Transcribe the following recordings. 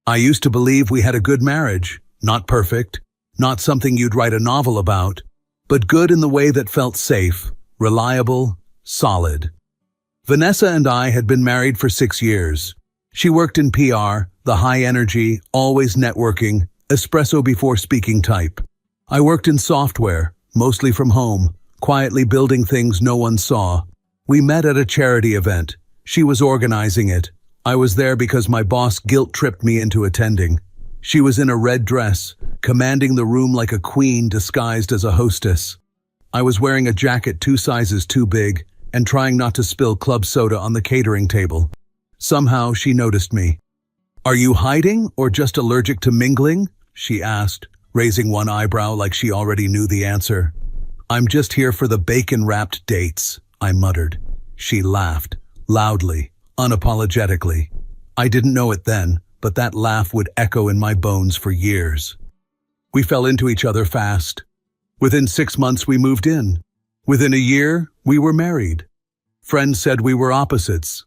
I used to believe we had a good marriage, not perfect, not something you'd write a novel about, but good in the way that felt safe, reliable, solid. Vanessa and I had been married for 6 years. She worked in PR, the high energy, always networking, espresso before speaking type. I worked in software, mostly from home, quietly building things no one saw. We met at a charity event. She was organizing it. I was there because my boss guilt-tripped me into attending. She was in a red dress, commanding the room like a queen disguised as a hostess. I was wearing a jacket 2 sizes too big and trying not to spill club soda on the catering table. Somehow she noticed me. "Are you hiding or just allergic to mingling?" she asked, raising one eyebrow like she already knew the answer. "I'm just here for the bacon-wrapped dates," I muttered. She laughed, loudly, unapologetically. I didn't know it then, but that laugh would echo in my bones for years. We fell into each other fast. Within 6 months we moved in. Within a year, we were married. Friends said we were opposites.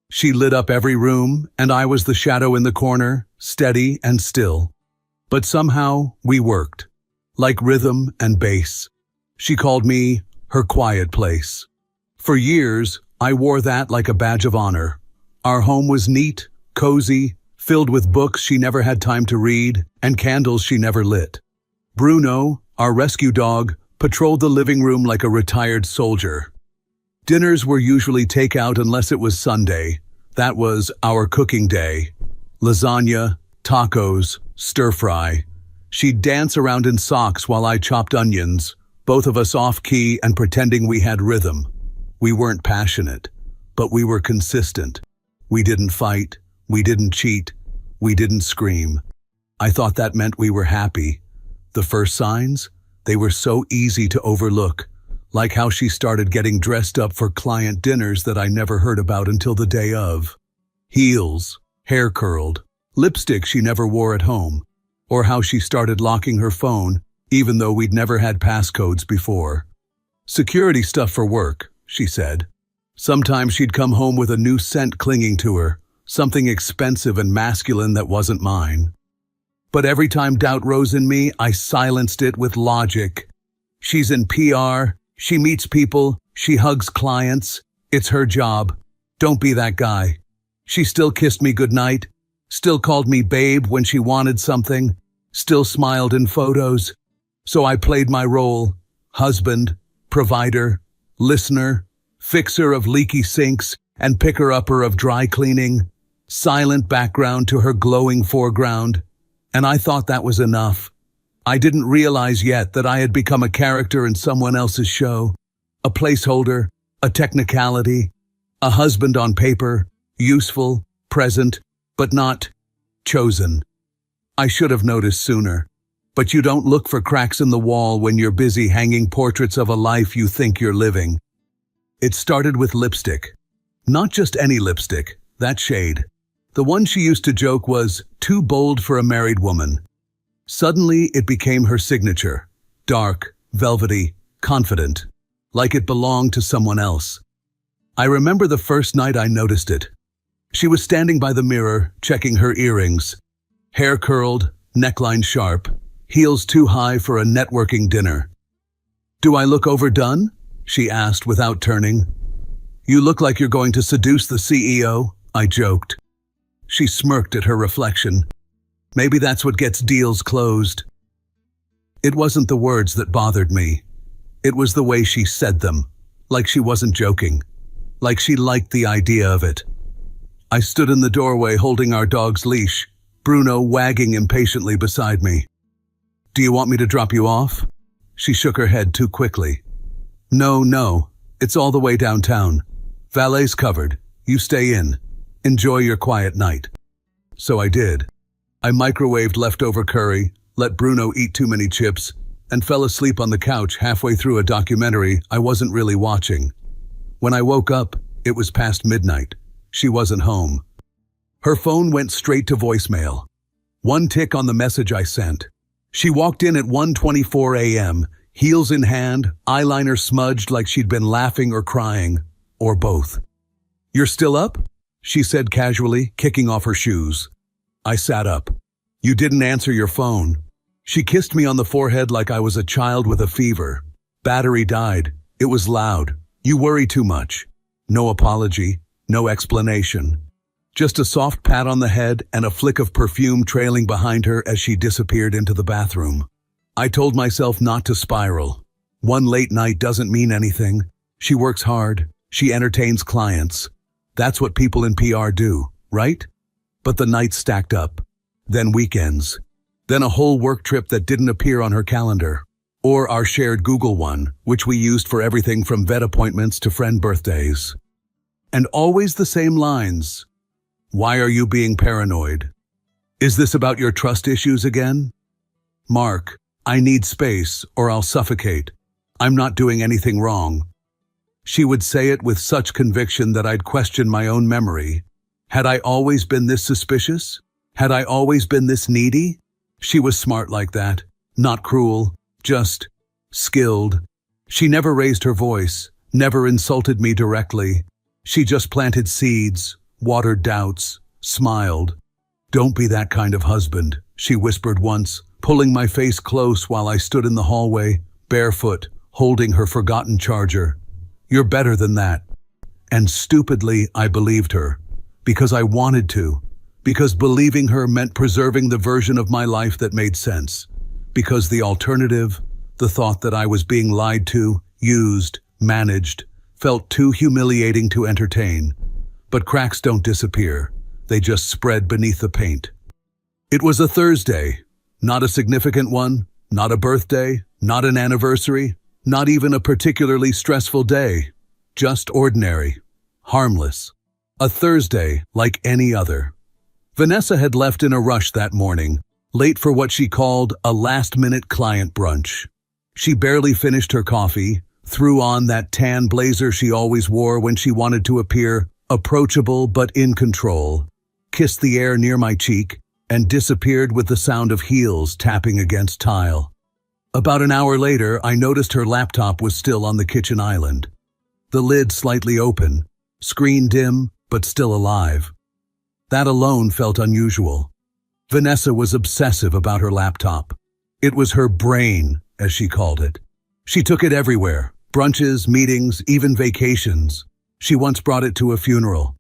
She lit up every room, and I was the shadow in the corner, steady and still. But somehow, we worked. Like rhythm and bass. She called me her quiet place. For years, I wore that like a badge of honor. Our home was neat, cozy, filled with books she never had time to read and candles she never lit. Bruno, our rescue dog, patrolled the living room like a retired soldier. Dinners were usually takeout unless it was Sunday. That was our cooking day. Lasagna, tacos, stir-fry. She'd dance around in socks while I chopped onions, both of us off-key and pretending we had rhythm. We weren't passionate, but we were consistent. We didn't fight, we didn't cheat, we didn't scream. I thought that meant we were happy. The first signs? They were so easy to overlook, like how she started getting dressed up for client dinners that I never heard about until the day of. Heels, hair curled, lipstick she never wore at home, or how she started locking her phone, even though we'd never had passcodes before. Security stuff for work, she said. Sometimes she'd come home with a new scent clinging to her, something expensive and masculine that wasn't mine. But every time doubt rose in me, I silenced it with logic. She's in PR, she meets people, she hugs clients. It's her job. Don't be that guy. She still kissed me goodnight, still called me babe when she wanted something, still smiled in photos. So I played my role: husband, provider, listener, fixer of leaky sinks and picker-upper of dry cleaning, silent background to her glowing foreground. And I thought that was enough. I didn't realize yet that I had become a character in someone else's show, a placeholder, a technicality, a husband on paper, useful, present, but not chosen. I should have noticed sooner. But you don't look for cracks in the wall when you're busy hanging portraits of a life you think you're living. It started with lipstick. Not just any lipstick, that shade. The one she used to joke was too bold for a married woman. Suddenly, it became her signature. Dark, velvety, confident. Like it belonged to someone else. I remember the first night I noticed it. She was standing by the mirror, checking her earrings. Hair curled, neckline sharp, heels too high for a networking dinner. "Do I look overdone?" she asked without turning. "You look like you're going to seduce the CEO," I joked. She smirked at her reflection. Maybe that's what gets deals closed. It wasn't the words that bothered me. It was the way she said them, like she wasn't joking, like she liked the idea of it. I stood in the doorway holding our dog's leash, Bruno wagging impatiently beside me. "Do you want me to drop you off?" She shook her head too quickly. No, it's all the way downtown. Valet's covered. You stay in. Enjoy your quiet night." So I did. I microwaved leftover curry, let Bruno eat too many chips, and fell asleep on the couch halfway through a documentary I wasn't really watching. When I woke up, it was past midnight. She wasn't home. Her phone went straight to voicemail. One tick on the message I sent. She walked in at 1:24 a.m., heels in hand, eyeliner smudged like she'd been laughing or crying, or both. "You're still up?" she said casually, kicking off her shoes. I sat up. You didn't answer your phone. She kissed me on the forehead like I was a child with a fever. Battery died. It was loud. You worry too much. No apology, no explanation. Just a soft pat on the head and a flick of perfume trailing behind her as she disappeared into the bathroom. I told myself not to spiral. One late night doesn't mean anything. She works hard. She entertains clients. That's what people in PR do, right? But the nights stacked up. Then weekends. Then a whole work trip that didn't appear on her calendar. Or our shared Google one, which we used for everything from vet appointments to friend birthdays. And always the same lines. Why are you being paranoid? Is this about your trust issues again? Mark, I need space or I'll suffocate. I'm not doing anything wrong. She would say it with such conviction that I'd question my own memory. Had I always been this suspicious? Had I always been this needy? She was smart like that, not cruel, just skilled. She never raised her voice, never insulted me directly. She just planted seeds, watered doubts, smiled. Don't be that kind of husband, she whispered once, pulling my face close while I stood in the hallway, barefoot, holding her forgotten charger. You're better than that. And stupidly, I believed her. Because I wanted to. Because believing her meant preserving the version of my life that made sense. Because the alternative, the thought that I was being lied to, used, managed, felt too humiliating to entertain. But cracks don't disappear. They just spread beneath the paint. It was a Thursday. Not a significant one. Not a birthday. Not an anniversary. Not even a particularly stressful day. Just ordinary. Harmless. A Thursday like any other. Vanessa had left in a rush that morning, late for what she called a last-minute client brunch. She barely finished her coffee, threw on that tan blazer she always wore when she wanted to appear approachable but in control, kissed the air near my cheek, and disappeared with the sound of heels tapping against tile. About an hour later, I noticed her laptop was still on the kitchen island. The lid slightly open, screen dim, but still alive. That alone felt unusual. Vanessa was obsessive about her laptop. It was her brain, as she called it. She took it everywhere, brunches, meetings, even vacations. She once brought it to a funeral.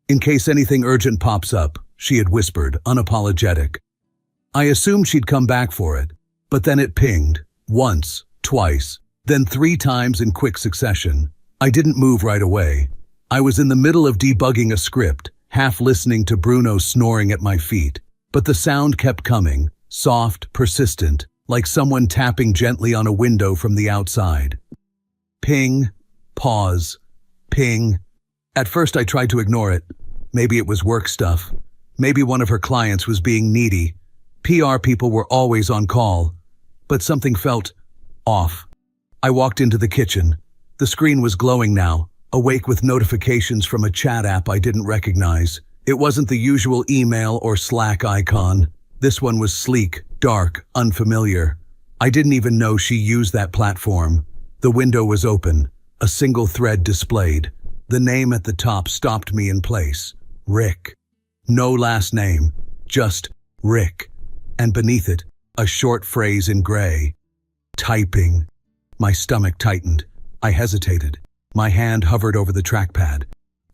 In case anything urgent pops up, she had whispered, unapologetic. I assumed she'd come back for it, but then it pinged, once, twice, then 3 times in quick succession. I didn't move right away. I was in the middle of debugging a script, half listening to Bruno snoring at my feet, but the sound kept coming, soft, persistent, like someone tapping gently on a window from the outside. Ping, pause, ping. At first I tried to ignore it. Maybe it was work stuff. Maybe one of her clients was being needy. PR people were always on call. But something felt off. I walked into the kitchen. The screen was glowing now, awake with notifications from a chat app I didn't recognize. It wasn't the usual email or Slack icon. This one was sleek, dark, unfamiliar. I didn't even know she used that platform. The window was open, a single thread displayed. The name at the top stopped me in place. Rick. No last name, just Rick. And beneath it, a short phrase in gray. Typing. My stomach tightened. I hesitated. My hand hovered over the trackpad.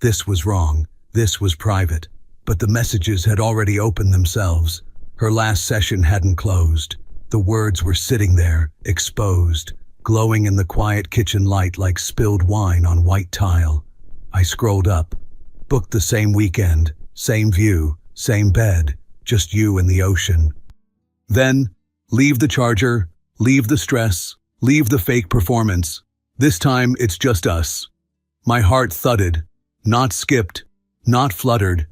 This was wrong. This was private. But the messages had already opened themselves. Her last session hadn't closed. The words were sitting there, exposed, glowing in the quiet kitchen light like spilled wine on white tile. I scrolled up. Booked the same weekend, same view, same bed, just you and the ocean. Then, leave the charger, leave the stress, leave the fake performance. This time, it's just us. My heart thudded, not skipped, not fluttered,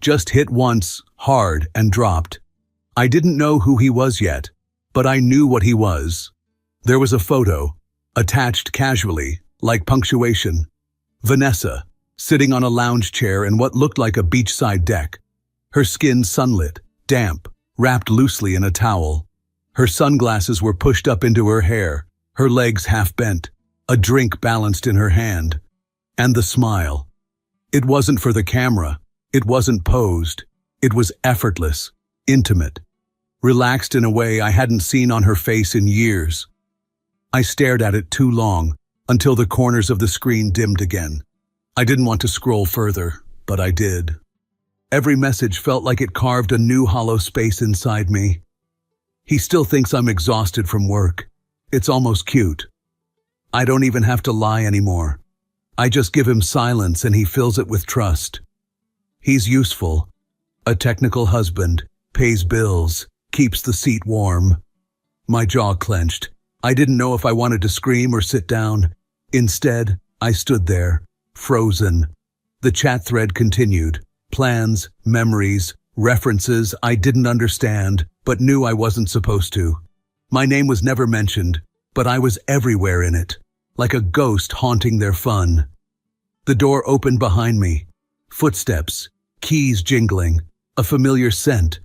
just hit once, hard, and dropped. I didn't know who he was yet, but I knew what he was. There was a photo, attached casually, like punctuation. Vanessa, sitting on a lounge chair in what looked like a beachside deck. Her skin sunlit, damp, wrapped loosely in a towel. Her sunglasses were pushed up into her hair, her legs half bent, a drink balanced in her hand. And the smile. It wasn't for the camera. It wasn't posed. It was effortless, intimate, relaxed in a way I hadn't seen on her face in years. I stared at it too long, until the corners of the screen dimmed again. I didn't want to scroll further, but I did. Every message felt like it carved a new hollow space inside me. He still thinks I'm exhausted from work. It's almost cute. I don't even have to lie anymore. I just give him silence and he fills it with trust. He's useful. A technical husband, pays bills, keeps the seat warm. My jaw clenched. I didn't know if I wanted to scream or sit down. Instead, I stood there, frozen. The chat thread continued. Plans, memories, references I didn't understand, but knew I wasn't supposed to. My name was never mentioned, but I was everywhere in it, like a ghost haunting their fun. The door opened behind me. Footsteps, keys jingling, a familiar scent.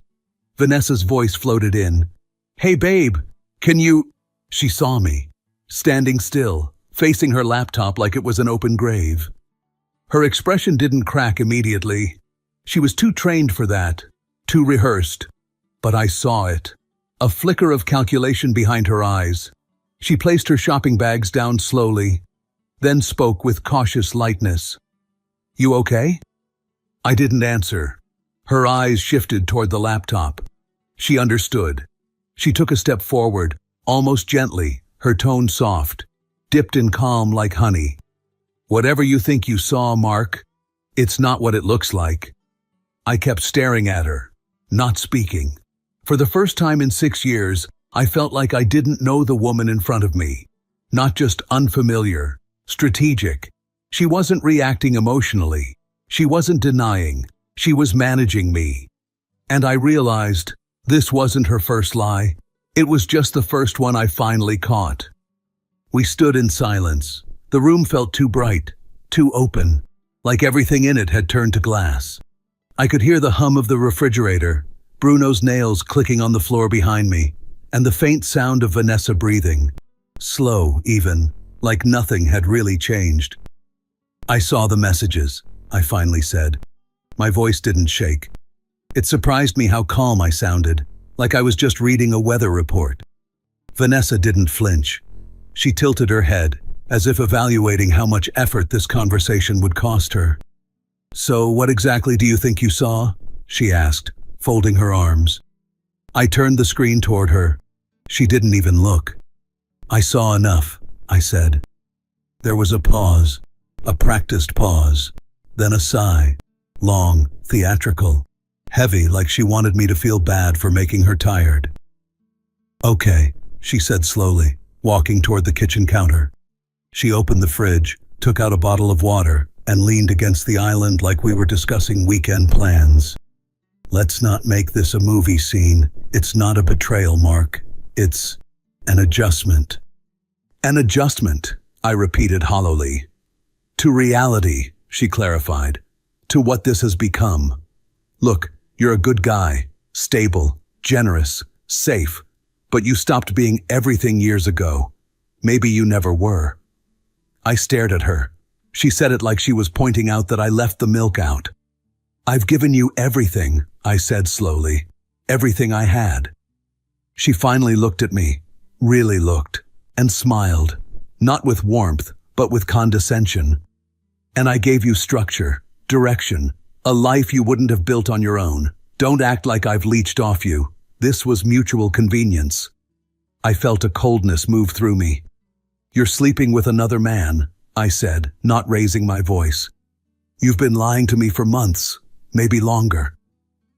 Vanessa's voice floated in. "Hey babe, can you—" She saw me, standing still, facing her laptop like it was an open grave. Her expression didn't crack immediately. She was too trained for that, too rehearsed. But I saw it. A flicker of calculation behind her eyes. She placed her shopping bags down slowly, then spoke with cautious lightness. "You okay?" I didn't answer. Her eyes shifted toward the laptop. She understood. She took a step forward, almost gently, her tone soft, dipped in calm like honey. "Whatever you think you saw, Mark, it's not what it looks like." I kept staring at her, not speaking. For the first time in 6 years, I felt like I didn't know the woman in front of me. Not just unfamiliar, strategic. She wasn't reacting emotionally. She wasn't denying. She was managing me. And I realized this wasn't her first lie. It was just the first one I finally caught. We stood in silence. The room felt too bright, too open, like everything in it had turned to glass. I could hear the hum of the refrigerator, Bruno's nails clicking on the floor behind me, and the faint sound of Vanessa breathing. Slow, even, like nothing had really changed. "I saw the messages," I finally said. My voice didn't shake. It surprised me how calm I sounded, like I was just reading a weather report. Vanessa didn't flinch. She tilted her head, as if evaluating how much effort this conversation would cost her. "So what exactly do you think you saw?" she asked, folding her arms. I turned the screen toward her. She didn't even look. "I saw enough," I said. There was a pause, a practiced pause, then a sigh, long, theatrical, heavy like she wanted me to feel bad for making her tired. "Okay," she said slowly, walking toward the kitchen counter. She opened the fridge, took out a bottle of water, and leaned against the island like we were discussing weekend plans. "Let's not make this a movie scene. It's not a betrayal, Mark. It's an adjustment." "An adjustment," I repeated hollowly. "To reality," she clarified. "To what this has become. Look, you're a good guy, stable, generous, safe, but you stopped being everything years ago. Maybe you never were." I stared at her. She said it like she was pointing out that I left the milk out. "I've given you everything," I said slowly. "Everything I had." She finally looked at me, really looked, and smiled, not with warmth, but with condescension. "And I gave you structure, direction, a life you wouldn't have built on your own. Don't act like I've leached off you. This was mutual convenience." I felt a coldness move through me. "You're sleeping with another man," I said, not raising my voice. "You've been lying to me for months, maybe longer."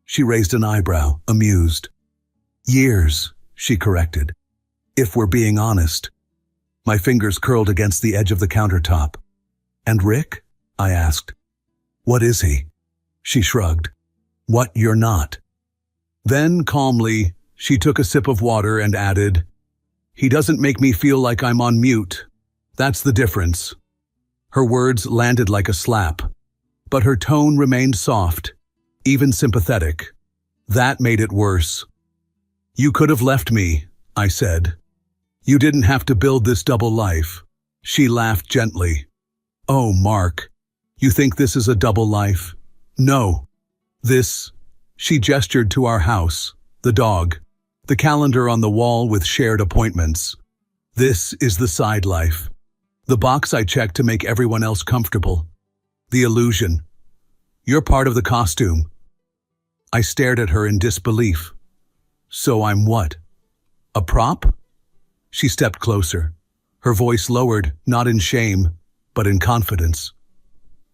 She raised an eyebrow, amused. "Years," she corrected. "If we're being honest." My fingers curled against the edge of the countertop. "And Rick?" I asked. "What is he?" She shrugged. "What you're not." Then, calmly, she took a sip of water and added, "He doesn't make me feel like I'm on mute. That's the difference." Her words landed like a slap, but her tone remained soft, even sympathetic. That made it worse. "You could have left me," I said. "You didn't have to build this double life." She laughed gently. "Oh, Mark, you think this is a double life?" "No. This," She gestured to our house, the dog, the calendar on the wall with shared appointments. This is the side life. The box I checked to make everyone else comfortable. The illusion. You're part of the costume. I stared at her in disbelief. So I'm what? A prop? She stepped closer. Her voice lowered, not in shame, but in confidence.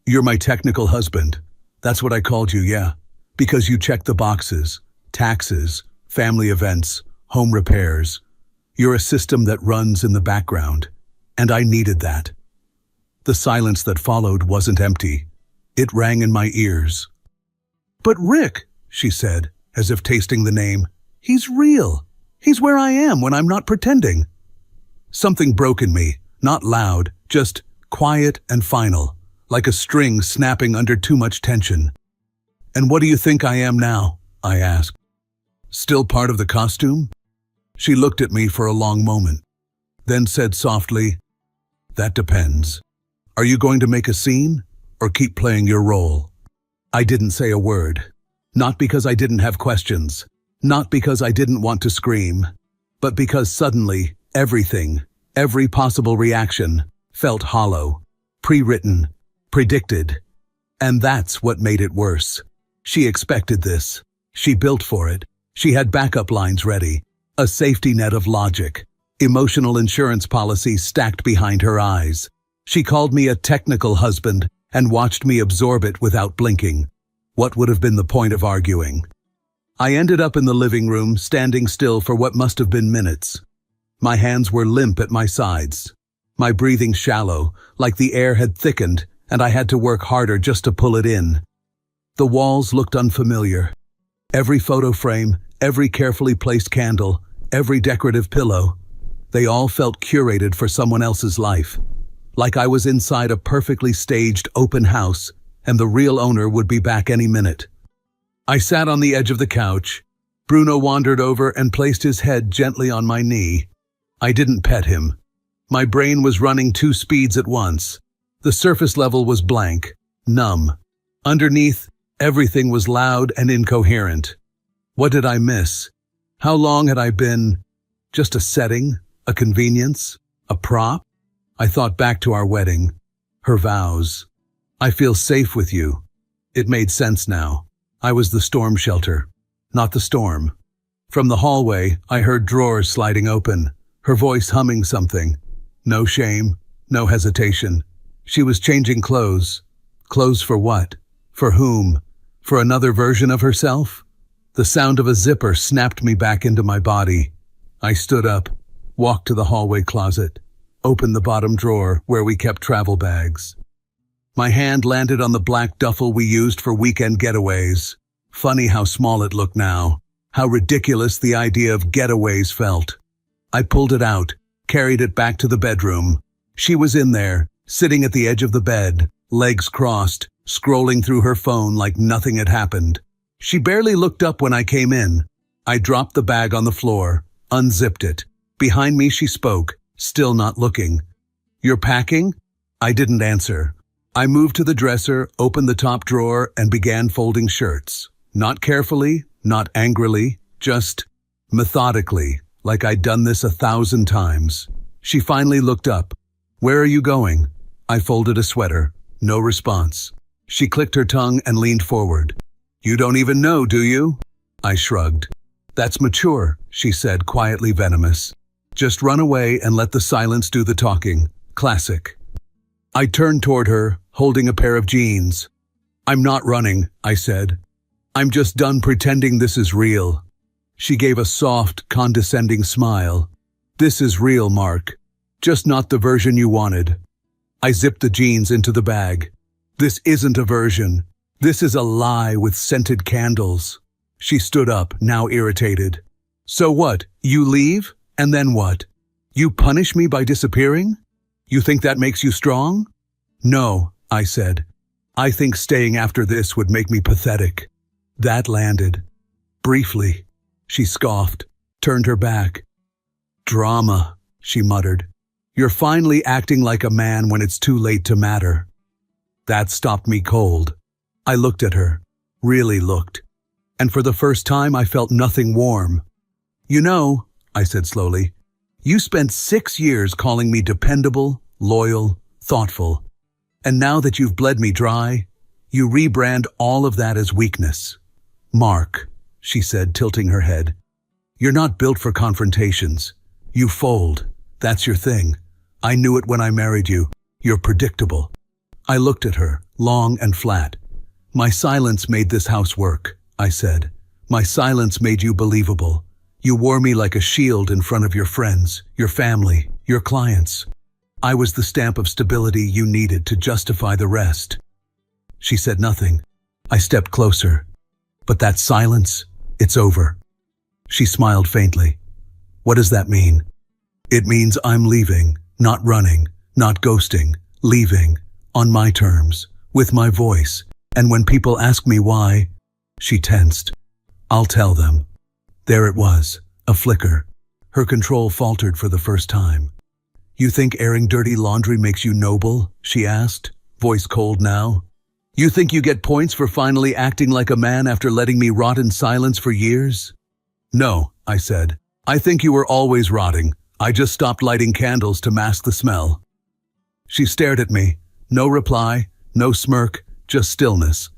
You're my technical husband. That's what I called you, yeah. Because you check the boxes, taxes, family events, home repairs. You're a system that runs in the background. And I needed that. The silence that followed wasn't empty. It rang in my ears. But Rick, she said, as if tasting the name, he's real. He's where I am when I'm not pretending. Something broke in me, not loud, just quiet and final, like a string snapping under too much tension. And what do you think I am now? I asked. Still part of the costume? She looked at me for a long moment, then said softly, that depends. Are you going to make a scene or keep playing your role? I didn't say a word. Not because I didn't have questions, not because I didn't want to scream, but because suddenly everything, every possible reaction, felt hollow, pre-written, predicted. And that's what made it worse. She expected this. She built for it. She had backup lines ready, a safety net of logic, emotional insurance policies stacked behind her eyes. She called me a technical husband and watched me absorb it without blinking. What would have been the point of arguing? I ended up in the living room, standing still for what must have been minutes. My hands were limp at my sides, my breathing shallow, like the air had thickened and I had to work harder just to pull it in. The walls looked unfamiliar. Every photo frame, every carefully placed candle, every decorative pillow, they all felt curated for someone else's life. Like I was inside a perfectly staged open house and the real owner would be back any minute. I sat on the edge of the couch. Bruno wandered over and placed his head gently on my knee. I didn't pet him. My brain was running 2 speeds at once. The surface level was blank, numb. Underneath, everything was loud and incoherent. What did I miss? How long had I been just a setting, a convenience, a prop? I thought back to our wedding, her vows. I feel safe with you. It made sense now. I was the storm shelter, not the storm. From the hallway, I heard drawers sliding open, her voice humming something. No shame, no hesitation. She was changing clothes. Clothes for what? For whom? For another version of herself? The sound of a zipper snapped me back into my body. I stood up, walked to the hallway closet, opened the bottom drawer where we kept travel bags. My hand landed on the black duffel we used for weekend getaways. Funny how small it looked now, how ridiculous the idea of getaways felt. I pulled it out, carried it back to the bedroom. She was in there, sitting at the edge of the bed, legs crossed, scrolling through her phone like nothing had happened. She barely looked up when I came in. I dropped the bag on the floor, unzipped it. Behind me she spoke, still not looking. You're packing? I didn't answer. I moved to the dresser, opened the top drawer, and began folding shirts. Not carefully, not angrily, just methodically, like I'd done this 1,000 times. She finally looked up. Where are you going? I folded a sweater. No response. She clicked her tongue and leaned forward. You don't even know, do you? I shrugged. That's mature, she said, quietly venomous. Just run away and let the silence do the talking. Classic. I turned toward her, holding a pair of jeans. I'm not running, I said. I'm just done pretending this is real. She gave a soft, condescending smile. This is real, Mark. Just not the version you wanted. I zipped the jeans into the bag. This isn't a version. This is a lie with scented candles. She stood up, now irritated. So what? You leave? And then what? You punish me by disappearing? You think that makes you strong? No, I said. I think staying after this would make me pathetic. That landed. Briefly. She scoffed, turned her back. Drama, she muttered. You're finally acting like a man when it's too late to matter. That stopped me cold. I looked at her. Really looked. and for the first time I felt nothing warm. "You know," I said slowly, "you spent 6 years calling me dependable, loyal, thoughtful. And now that you've bled me dry, you rebrand all of that as weakness." "Mark," she said, tilting her head, "you're not built for confrontations. You fold. That's your thing. I knew it when I married you. You're predictable." I looked at her, long and flat. "My silence made this house work," I said. "My silence made you believable. You wore me like a shield in front of your friends, your family, your clients. I was the stamp of stability you needed to justify the rest." She said nothing. I stepped closer. "But that silence, it's over." She smiled faintly. "What does that mean?" "It means I'm leaving, not running, not ghosting, leaving, on my terms, with my voice. And when people ask me why," she tensed, "I'll tell them." There it was, a flicker. Her control faltered for the first time. "You think airing dirty laundry makes you noble?" she asked, voice cold now. "You think you get points for finally acting like a man after letting me rot in silence for years?" "No," I said. "I think you were always rotting. I just stopped lighting candles to mask the smell." She stared at me. No reply, no smirk, just stillness.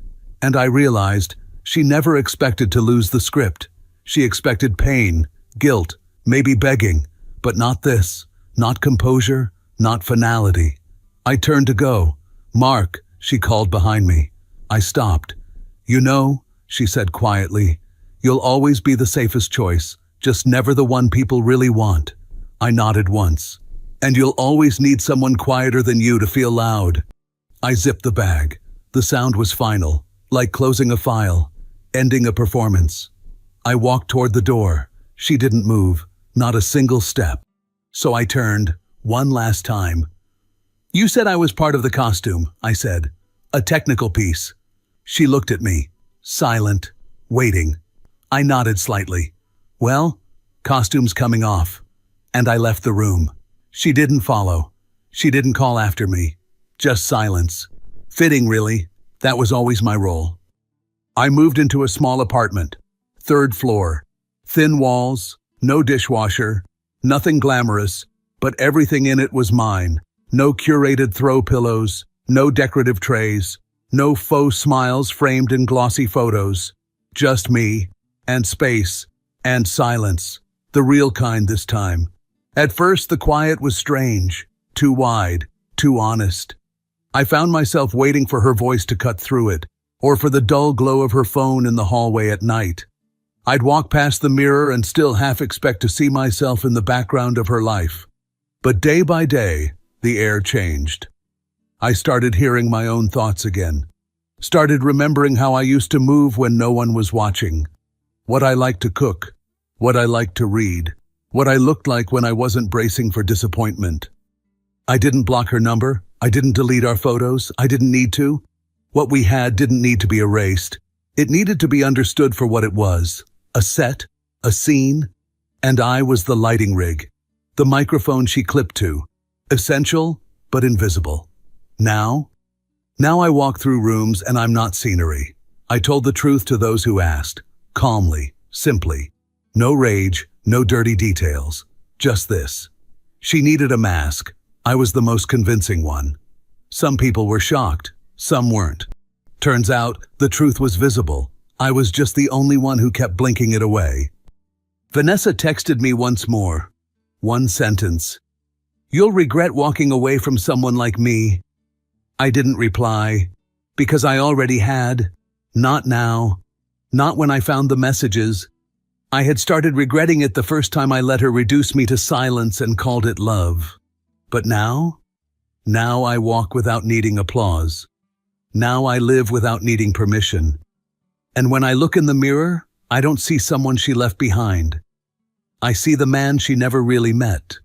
And I realized she never expected to lose the script. She expected pain, guilt, maybe begging, but not this, not composure, not finality. I turned to go. "Mark," she called behind me. I stopped. "You know," she said quietly, "you'll always be the safest choice, just never the one people really want." I nodded once. "And you'll always need someone quieter than you to feel loud." I zipped the bag. The sound was final, like closing a file, ending a performance. I walked toward the door. She didn't move, not a single step. So I turned, one last time. "You said I was part of the costume," I said. "A technical piece." She looked at me, silent, waiting. I nodded slightly. "Well, costume's coming off." And I left the room. She didn't follow. She didn't call after me. Just silence. Fitting, really. That was always my role. I moved into a small apartment. 3rd floor. Thin walls, no dishwasher, nothing glamorous, but everything in it was mine. No curated throw pillows, no decorative trays, no faux smiles framed in glossy photos. Just me, and space, and silence. The real kind this time. At first, the quiet was strange, too wide, too honest. I found myself waiting for her voice to cut through it, or for the dull glow of her phone in the hallway at night. I'd walk past the mirror and still half expect to see myself in the background of her life. But day by day, the air changed. I started hearing my own thoughts again. Started remembering how I used to move when no one was watching. What I liked to cook. What I liked to read. What I looked like when I wasn't bracing for disappointment. I didn't block her number. I didn't delete our photos. I didn't need to. What we had didn't need to be erased. It needed to be understood for what it was. A set, a scene, and I was the lighting rig. The microphone she clipped to. Essential, but invisible. Now I walk through rooms and I'm not scenery. I told the truth to those who asked. Calmly, simply. No rage, no dirty details. Just this. She needed a mask. I was the most convincing one. Some people were shocked. Some weren't. Turns out, the truth was visible. I was just the only one who kept blinking it away. Vanessa texted me once more. One sentence. "You'll regret walking away from someone like me." I didn't reply, because I already had. Not now. Not when I found the messages. I had started regretting it the first time I let her reduce me to silence and called it love. But now? Now I walk without needing applause. Now I live without needing permission. And when I look in the mirror, I don't see someone she left behind. I see the man she never really met.